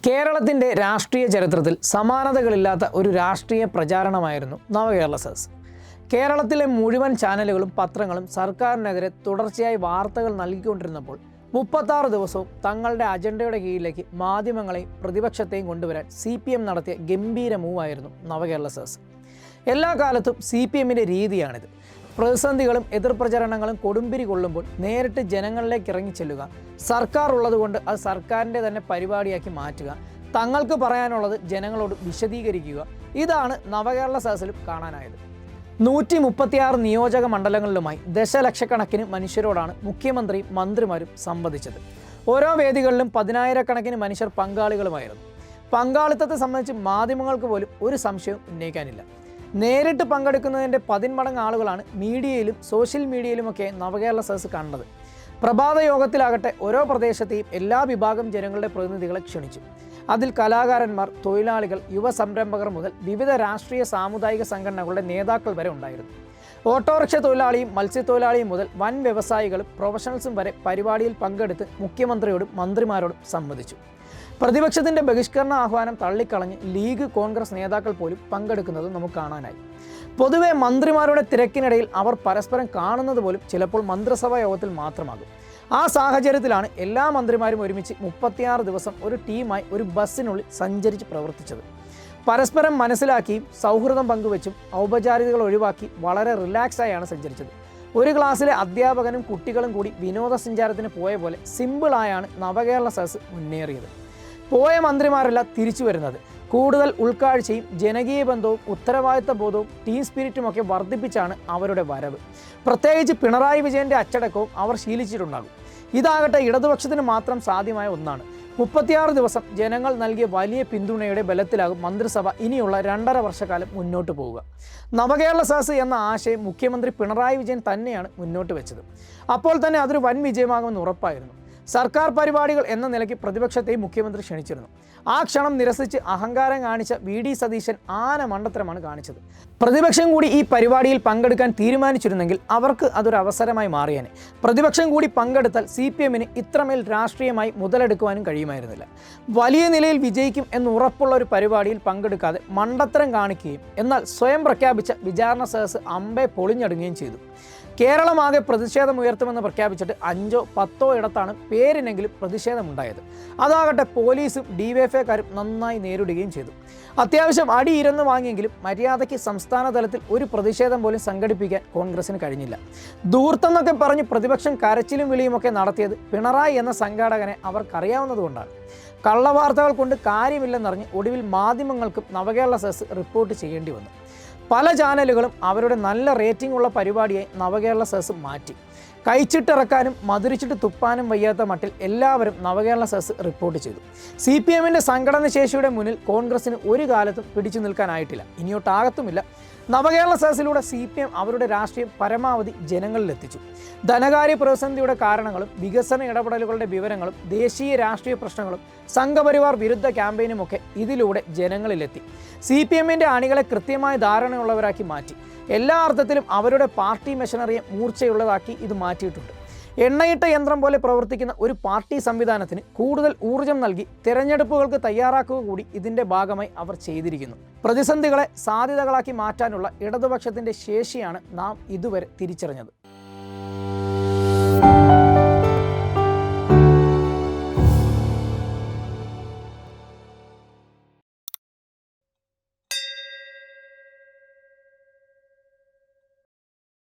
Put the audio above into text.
കേരളത്തിൻ്റെ രാഷ്ട്രീയ ചരിത്രത്തിൽ സമാനതകളില്ലാത്ത ഒരു രാഷ്ട്രീയ പ്രചാരണമായിരുന്നു നവകേരള സദസ്സ്. കേരളത്തിലെ മുഴുവൻ ചാനലുകളും പത്രങ്ങളും സർക്കാരിനെതിരെ തുടർച്ചയായി വാർത്തകൾ നൽകിക്കൊണ്ടിരുന്നപ്പോൾ 36 ദിവസവും തങ്ങളുടെ അജണ്ടയുടെ കീഴിലേക്ക് മാധ്യമങ്ങളെയും പ്രതിപക്ഷത്തെയും കൊണ്ടുവരാൻ CPM നടത്തിയ ഗംഭീര മൂവായിരുന്നു നവകേരള സദസ്സ്. എല്ലാ കാലത്തും CPMൻ്റെ രീതിയാണിത്. പ്രതിസന്ധികളും എതിർപ്രചരണങ്ങളും കൊടുമ്പിരി കൊള്ളുമ്പോൾ നേരിട്ട് ജനങ്ങളിലേക്ക് ഇറങ്ങിച്ചെല്ലുക, സർക്കാർ ഉള്ളതുകൊണ്ട് അത് സർക്കാരിൻ്റെ തന്നെ പരിപാടിയാക്കി മാറ്റുക, തങ്ങൾക്ക് പറയാനുള്ളത് ജനങ്ങളോട് വിശദീകരിക്കുക. ഇതാണ് നവകേരള സദസ്സിലും കാണാനായത്. 136 നിയോജക മണ്ഡലങ്ങളിലുമായി ദശലക്ഷക്കണക്കിന് മനുഷ്യരോടാണ് മുഖ്യമന്ത്രിയും മന്ത്രിമാരും സംവദിച്ചത്. ഓരോ വേദികളിലും 10,000-കണക്കിന് മനുഷ്യർ പങ്കാളികളുമായിരുന്നു. പങ്കാളിത്തത്തെ സംബന്ധിച്ച് മാധ്യമങ്ങൾക്ക് പോലും ഒരു സംശയവും ഉന്നയിക്കാനില്ല. നേരിട്ട് പങ്കെടുക്കുന്നതിൻ്റെ 10 മടങ്ങ് ആളുകളാണ് മീഡിയയിലും സോഷ്യൽ മീഡിയയിലുമൊക്കെ നവകേരള സദസ്സ് കണ്ടത്. പ്രഭാത യോഗത്തിലാകട്ടെ ഓരോ പ്രദേശത്തെയും എല്ലാ വിഭാഗം ജനങ്ങളുടെ പ്രതിനിധികളെ ക്ഷണിച്ചു. അതിൽ കലാകാരന്മാർ, തൊഴിലാളികൾ, യുവ സംരംഭകർ മുതൽ വിവിധ രാഷ്ട്രീയ സാമുദായിക സംഘടനകളുടെ നേതാക്കൾ വരെ ഉണ്ടായിരുന്നു. ഓട്ടോറിക്ഷ തൊഴിലാളിയും മത്സ്യത്തൊഴിലാളിയും മുതൽ വൻ വ്യവസായികളും പ്രൊഫഷണൽസും വരെ പരിപാടിയിൽ പങ്കെടുത്ത് മുഖ്യമന്ത്രിയോടും മന്ത്രിമാരോടും സംവദിച്ചു. പ്രതിപക്ഷത്തിൻ്റെ ബഹിഷ്കരണ ആഹ്വാനം തള്ളിക്കളഞ്ഞ് ലീഗ്, കോൺഗ്രസ് നേതാക്കൾ പോലും പങ്കെടുക്കുന്നത് നമുക്ക് കാണാനായി. പൊതുവെ മന്ത്രിമാരുടെ തിരക്കിനിടയിൽ അവർ പരസ്പരം കാണുന്നത് പോലും ചിലപ്പോൾ മന്ത്രിസഭാ യോഗത്തിൽ മാത്രമാകും. ആ സാഹചര്യത്തിലാണ് എല്ലാ മന്ത്രിമാരും ഒരുമിച്ച് 36 ദിവസം ഒരു ടീമായി ഒരു ബസ്സിനുള്ളിൽ സഞ്ചരിച്ച് പ്രവർത്തിച്ചത്. പരസ്പരം മനസ്സിലാക്കിയും സൗഹൃദം പങ്കുവെച്ചും ഔപചാരികതകൾ ഒഴിവാക്കി വളരെ റിലാക്സായാണ് സഞ്ചരിച്ചത്. ഒരു ക്ലാസ്സിലെ അധ്യാപകനും കുട്ടികളും കൂടി വിനോദസഞ്ചാരത്തിന് പോയ പോലെ സിമ്പിളായാണ് നവകേരള സദസ്സ് മുന്നേറിയത്. പോയ മന്ത്രിമാരല്ല തിരിച്ചു വരുന്നത്. കൂടുതൽ ഉൾക്കാഴ്ചയും ജനകീയ ബന്ധവും ഉത്തരവാദിത്ത ബോധവും ടീം സ്പിരിറ്റുമൊക്കെ വർദ്ധിപ്പിച്ചാണ് അവരുടെ വരവ്. പ്രത്യേകിച്ച് പിണറായി വിജയൻ്റെ അച്ചടക്കവും അവർ ശീലിച്ചിട്ടുണ്ടാകും. ഇതാകട്ടെ ഇടതുപക്ഷത്തിന് മാത്രം സാധ്യമായ ഒന്നാണ്. 36 ദിവസം ജനങ്ങൾ നൽകിയ വലിയ പിന്തുണയുടെ ബലത്തിലാകും മന്ത്രിസഭ ഇനിയുള്ള 2.5 വർഷക്കാലം മുന്നോട്ട് പോവുക. നവകേരള സദസ്സ് എന്ന ആശയം മുഖ്യമന്ത്രി പിണറായി വിജയൻ തന്നെയാണ് മുന്നോട്ട് വെച്ചത്. അപ്പോൾ തന്നെ അതൊരു വൻ വിജയമാകുമെന്ന് ഉറപ്പായിരുന്നു. സർക്കാർ പരിപാടികൾ എന്ന നിലയ്ക്ക് പ്രതിപക്ഷത്തെയും മുഖ്യമന്ത്രി ക്ഷണിച്ചിരുന്നു. ആ ക്ഷണം നിരസിച്ച് അഹങ്കാരം കാണിച്ച VD സതീശൻ ആന മണ്ടത്തരമാണ് കാണിച്ചത്. പ്രതിപക്ഷം കൂടി ഈ പരിപാടിയിൽ പങ്കെടുക്കാൻ തീരുമാനിച്ചിരുന്നെങ്കിൽ അവർക്ക് അതൊരു അവസരമായി മാറിയേനെ. പ്രതിപക്ഷം കൂടി പങ്കെടുത്താൽ CPMന് ഇത്രമേൽ രാഷ്ട്രീയമായി മുതലെടുക്കുവാനും കഴിയുമായിരുന്നില്ല. വലിയ നിലയിൽ വിജയിക്കും എന്ന് ഉറപ്പുള്ള ഒരു പരിപാടിയിൽ പങ്കെടുക്കാതെ മണ്ടത്തരം കാണിക്കുകയും എന്നാൽ സ്വയം പ്രഖ്യാപിച്ച വിചാരണ സദസ്സ് അമ്പെ പൊളിഞ്ഞടുങ്ങുകയും ചെയ്തു. കേരളമാകെ പ്രതിഷേധമുയർത്തുമെന്ന് പ്രഖ്യാപിച്ചിട്ട് 5 or 10 ഇടത്താണ് പേരിനെങ്കിലും പ്രതിഷേധമുണ്ടായത്. അതാകട്ടെ പോലീസും DYFIക്കാരും നന്നായി നേരിടുകയും ചെയ്തു. അത്യാവശ്യം അടി ഇരന്ന് വാങ്ങിയെങ്കിലും മര്യാദയ്ക്ക് സംസ്ഥാന തലത്തിൽ ഒരു പ്രതിഷേധം പോലും സംഘടിപ്പിക്കാൻ കോൺഗ്രസിന് കഴിഞ്ഞില്ല. ധൂർത്തെന്നൊക്കെ പറഞ്ഞ് പ്രതിപക്ഷം കരച്ചിലും വിളിയുമൊക്കെ നടത്തിയത് പിണറായി എന്ന സംഘാടകനെ അവർക്കറിയാവുന്നതുകൊണ്ടാണ്. കള്ളവാർത്തകൾ കൊണ്ട് കാര്യമില്ലെന്നറിഞ്ഞ് ഒടുവിൽ മാധ്യമങ്ങൾക്കും നവകേരള സദസ്സ് റിപ്പോർട്ട് ചെയ്യേണ്ടി വന്നു. പല ചാനലുകളും അവരുടെ നല്ല റേറ്റിംഗ് ഉള്ള പരിപാടിയായി നവകേരള സദസ്സ് മാറ്റി. കഴിച്ചിട്ടിറക്കാനും മധുരിച്ചിട്ട് തുപ്പാനും വയ്യാത്ത മട്ടിൽ എല്ലാവരും നവകേരള സദസ്സ് റിപ്പോർട്ട് ചെയ്തു. CPMൻ്റെ സംഘടന ശേഷിയുടെ മുന്നിൽ കോൺഗ്രസിന് ഒരു കാലത്തും പിടിച്ചു നിൽക്കാനായിട്ടില്ല, ഇനിയൊട്ടാകത്തുമില്ല. നവകേരള സദസ്സിലൂടെ CPM അവരുടെ രാഷ്ട്രീയം പരമാവധി ജനങ്ങളിലെത്തിച്ചു. ധനകാര്യ പ്രതിസന്ധിയുടെ കാരണങ്ങളും വികസന ഇടപെടലുകളുടെ വിവരങ്ങളും ദേശീയ രാഷ്ട്രീയ പ്രശ്നങ്ങളും സംഘപരിവാർ വിരുദ്ധ ക്യാമ്പയിനുമൊക്കെ ഇതിലൂടെ ജനങ്ങളിലെത്തി. CPMൻ്റെ അണികളെ കൃത്യമായ ധാരണയുള്ളവരാക്കി മാറ്റി. എല്ലാ അർത്ഥത്തിലും അവരുടെ പാർട്ടി മെഷനറിയെ മൂർച്ചയുള്ളതാക്കി ഇത് മാറ്റിയിട്ടുണ്ട്. എണ്ണയിട്ട യന്ത്രം പോലെ പ്രവർത്തിക്കുന്ന ഒരു പാർട്ടി സംവിധാനത്തിന് കൂടുതൽ ഊർജം നൽകി തെരഞ്ഞെടുപ്പുകൾക്ക് തയ്യാറാക്കുക കൂടി ഇതിൻ്റെ ഭാഗമായി അവർ ചെയ്തിരിക്കുന്നു. പ്രതിസന്ധികളെ സാധ്യതകളാക്കി മാറ്റാനുള്ള ഇടതുപക്ഷത്തിൻ്റെ ശേഷിയാണ് നാം ഇതുവരെ തിരിച്ചറിഞ്ഞത്.